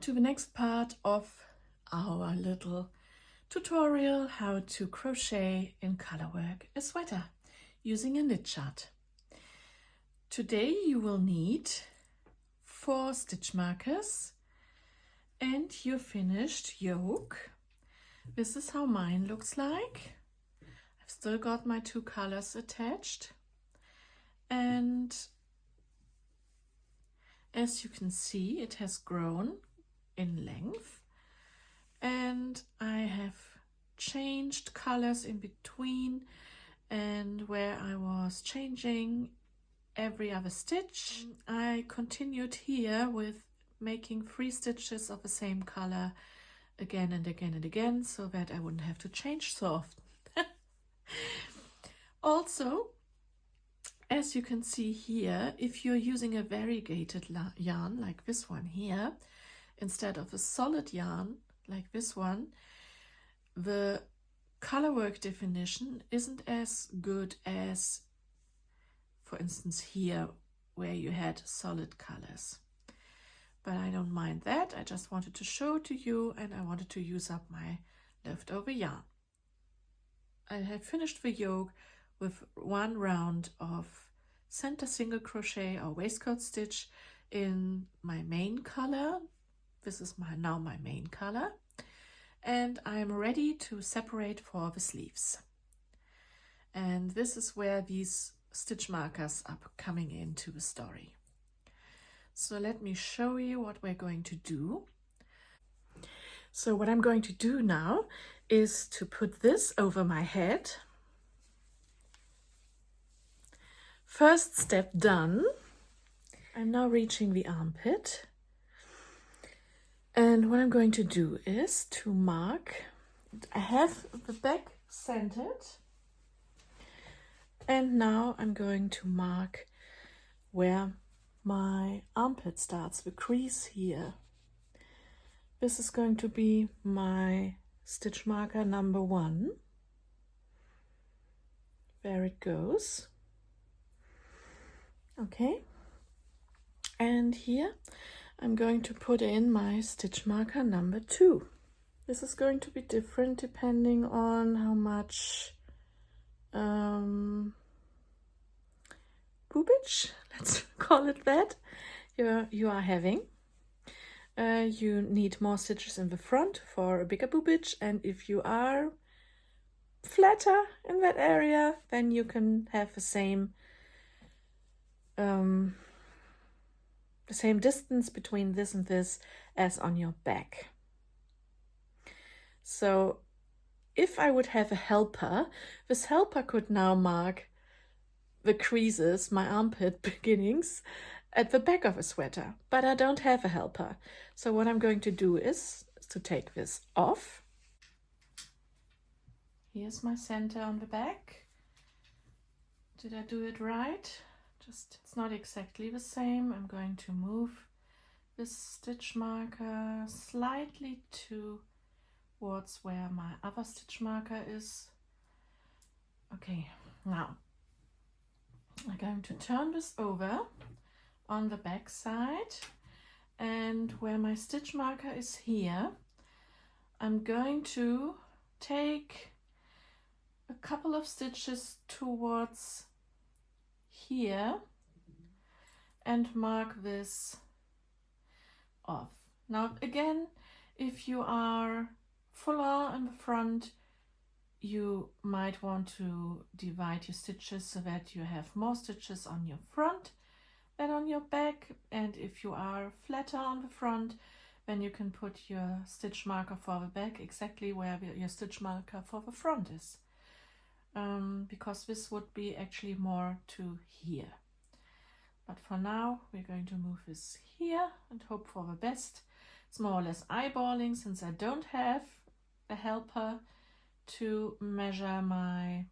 to the next part of our little tutorial how to crochet in colorwork a sweater using a knit chart. Today you will need 4 stitch markers and your finished yoke. This is how mine looks like. I've still got my 2 colors attached, and as you can see, it has grown in length, and I have changed colors in between, and where I was changing every other stitch, I continued here with making 3 stitches of the same color again and again and again, so that I wouldn't have to change so often. Also, as you can see here, if you're using a variegated yarn like this one here, instead of a solid yarn like this one, the colorwork definition isn't as good as, for instance, here where you had solid colors. But I don't mind that. I just wanted to show to you, and I wanted to use up my leftover yarn. I have finished the yoke with 1 round of center single crochet or waistcoat stitch in my main color. This is now my main color, and I'm ready to separate for the sleeves. And this is where these stitch markers are coming into the story. So let me show you what we're going to do. So what I'm going to do now is to put this over my head. First step done. I'm now reaching the armpit. And what I'm going to do is to mark, I have the back centered, and now I'm going to mark where my armpit starts, the crease here. This is going to be my stitch marker number 1. There it goes. Okay, and here I'm going to put in my stitch marker number 2. This is going to be different depending on how much boobage, let's call it that, you are having. You need more stitches in the front for a bigger boobage, and if you are flatter in that area, then you can have the same distance between this and this as on your back. So if I would have a helper, this helper could now mark the creases, my armpit beginnings, at the back of a sweater, but I don't have a helper. So what I'm going to do is to take this off. Here's my center on the back. Did I do it right? It's not exactly the same. I'm going to move this stitch marker slightly towards where my other stitch marker is. Okay, now I'm going to turn this over on the back side, and where my stitch marker is here, I'm going to take a couple of stitches towards here and mark this off. Now again, if you are fuller in the front, you might want to divide your stitches so that you have more stitches on your front than on your back, and if you are flatter on the front, then you can put your stitch marker for the back exactly where your stitch marker for the front is. Because this would be actually more to here. But for now, we're going to move this here and hope for the best. It's more or less eyeballing, since I don't have a helper to measure my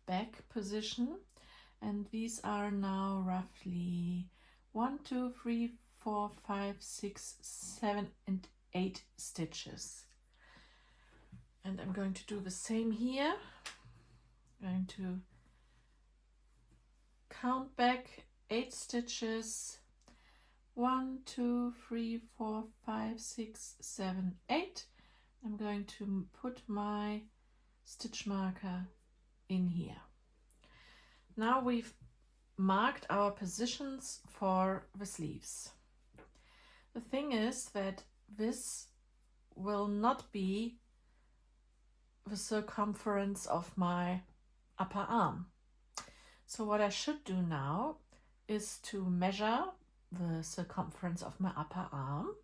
back position. And these are now roughly 1, 2, 3, 4, 5, 6, 7, and 8 stitches. And I'm going to do the same here. I'm going to count back 8 stitches. 1, 2, 3, 4, 5, 6, 7, 8. I'm going to put my stitch marker in here. Now we've marked our positions for the sleeves. The thing is that this will not be the circumference of my upper arm. So what I should do now is to measure the circumference of my upper arm,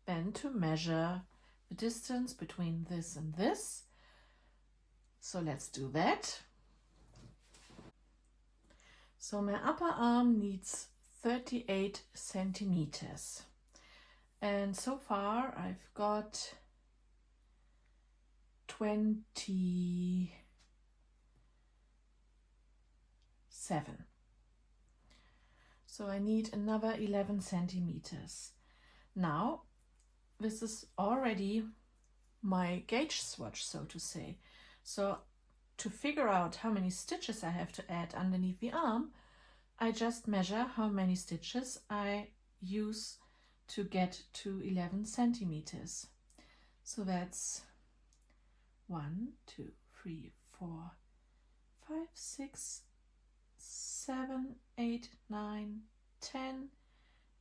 then to measure the distance between this and this. So let's do that. So my upper arm needs 38 centimeters. And so far I've got 27. So I need another 11 centimeters. Now, this is already my gauge swatch, so to say. So to figure out how many stitches I have to add underneath the arm, I just measure how many stitches I use to get to 11 centimeters. So that's 1, 2, 3, 4, 5, 6, 7, 8, 9, 10,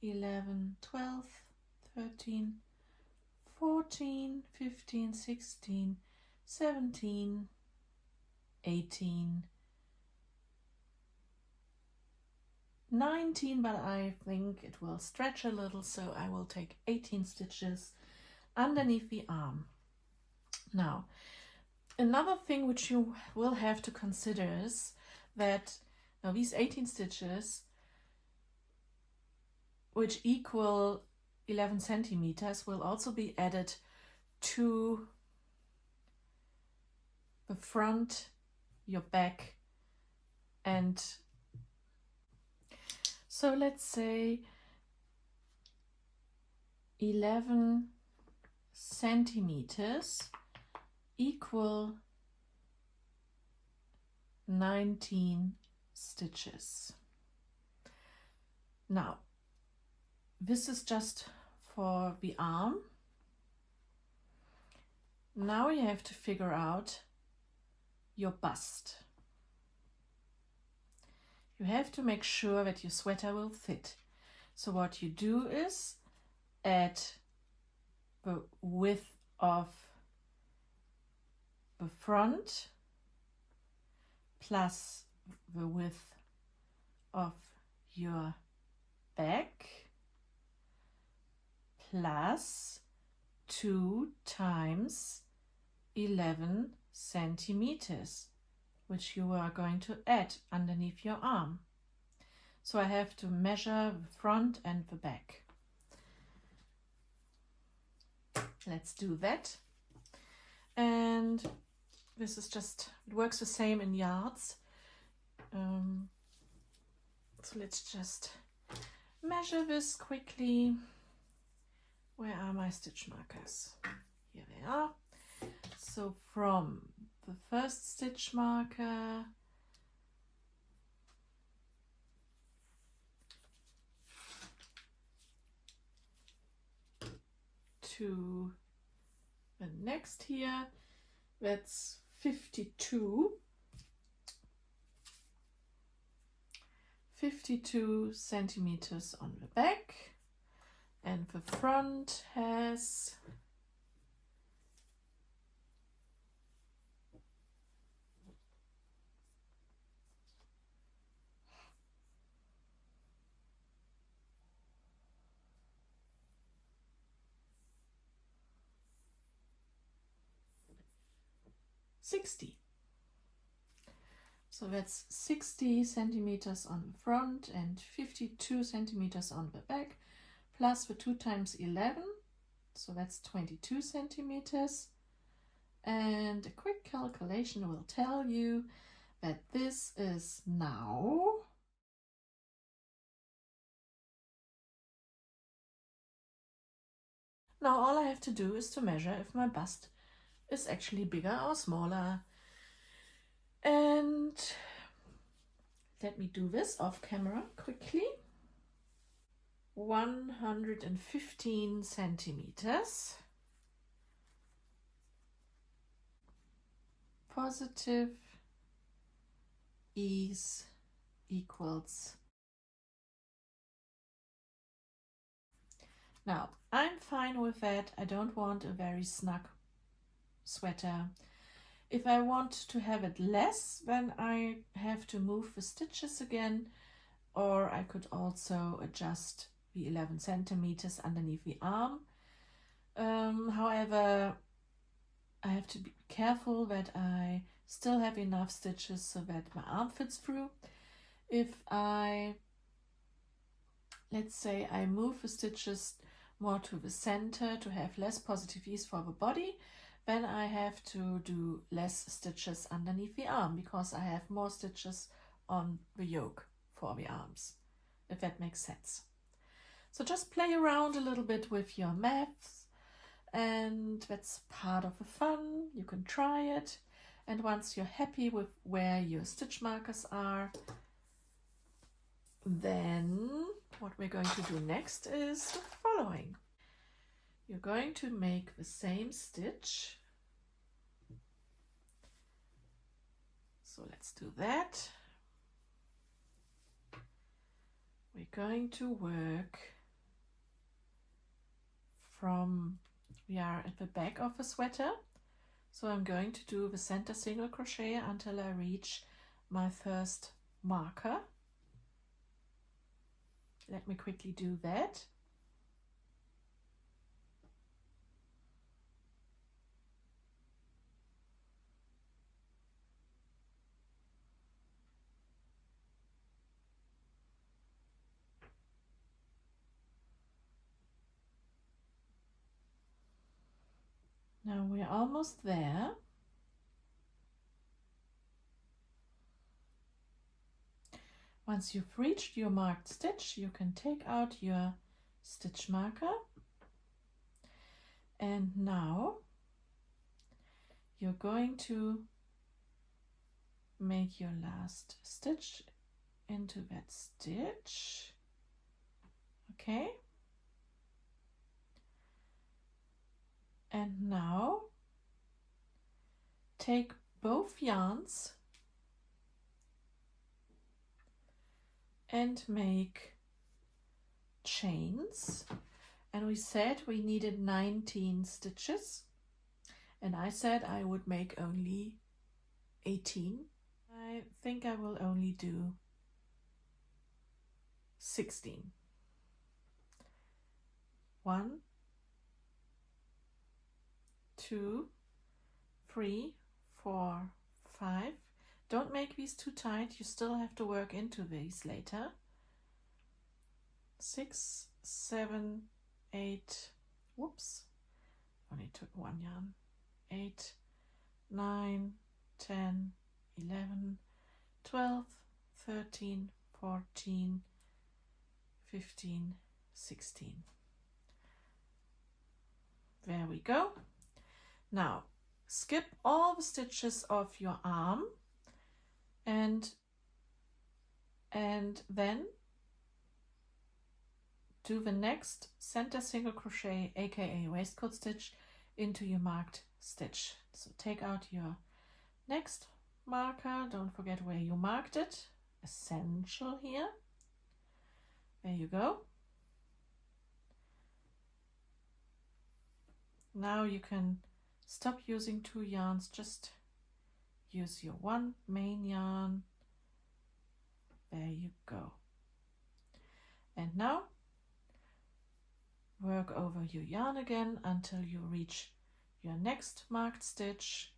11, 12, 13, 14, 15, 16, 17, 18, 19, but I think it will stretch a little, so I will take 18 stitches underneath the arm. Now, another thing which you will have to consider is that now these 18 stitches, which equal 11 centimeters, will also be added to the front, your back, and so let's say 11 centimeters equal 19 stitches. Now, this is just for the arm. Now you have to figure out your bust. You have to make sure that your sweater will fit. So what you do is add the width of the front plus the width of your back plus 2 times 11 centimeters, which you are going to add underneath your arm. So I have to measure the front and the back. Let's do that. And this is just, it works the same in yards. So let's just measure this quickly. Where are my stitch markers? Here they are. So from the first stitch marker to the next here, that's 52 centimeters on the back, and the front has 60. So that's 60 centimeters on the front and 52 centimeters on the back, plus the 2 times 11, so that's 22 centimeters. And a quick calculation will tell you that this is now all I have to do is to measure if my bust is actually bigger or smaller. And Let me do this off camera quickly. 115 centimeters. Positive ease equals. Now, I'm fine with that. I don't want a very snug sweater. If I want to have it less, then I have to move the stitches again, or I could also adjust the 11 centimeters underneath the arm. However, I have to be careful that I still have enough stitches so that my arm fits through. If let's say I move the stitches more to the center to have less positive ease for the body, then I have to do less stitches underneath the arm because I have more stitches on the yoke for the arms, if that makes sense. So just play around a little bit with your maths, and that's part of the fun. You can try it, and once you're happy with where your stitch markers are, then what we're going to do next is the following. You're going to make the same stitch. So let's do that. We're going to work from, we are at the back of the sweater. So I'm going to do the center single crochet until I reach my first marker. Let me quickly do that. Now we're almost there. Once you've reached your marked stitch, you can take out your stitch marker. And now you're going to make your last stitch into that stitch. Okay. And now take both yarns and make chains. And we said we needed 19 stitches, and I said I would make only 18. I think I will only do 16. 1, 2, 3, 4, 5. Don't make these too tight, you still have to work into these later. 6, 7, 8, whoops, only took one yarn. 8, 9, 10, 11, 12, 13, 14, 15, 16. There we go. Now skip all the stitches of your arm and then do the next center single crochet, aka waistcoat stitch, into your marked stitch. So take out your next marker, don't forget where you marked it, essential here. There you go. Now you can stop using 2 yarns, just use your 1 main yarn. There you go. And now work over your yarn again until you reach your next marked stitch.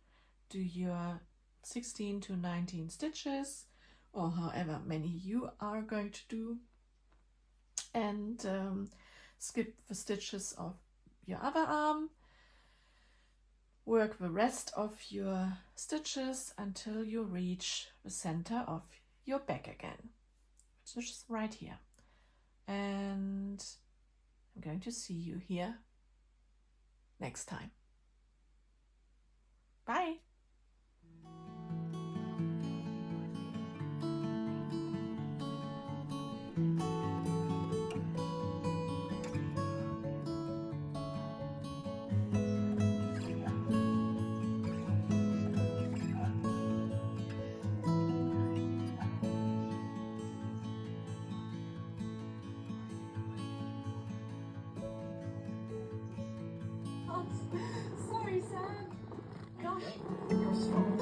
Do your 16 to 19 stitches, or however many you are going to do, and skip the stitches of your other arm. Work the rest of your stitches until you reach the center of your back again, which is right here. And I'm going to see you here next time. Bye. Sorry, Sam. Gosh, you're strong.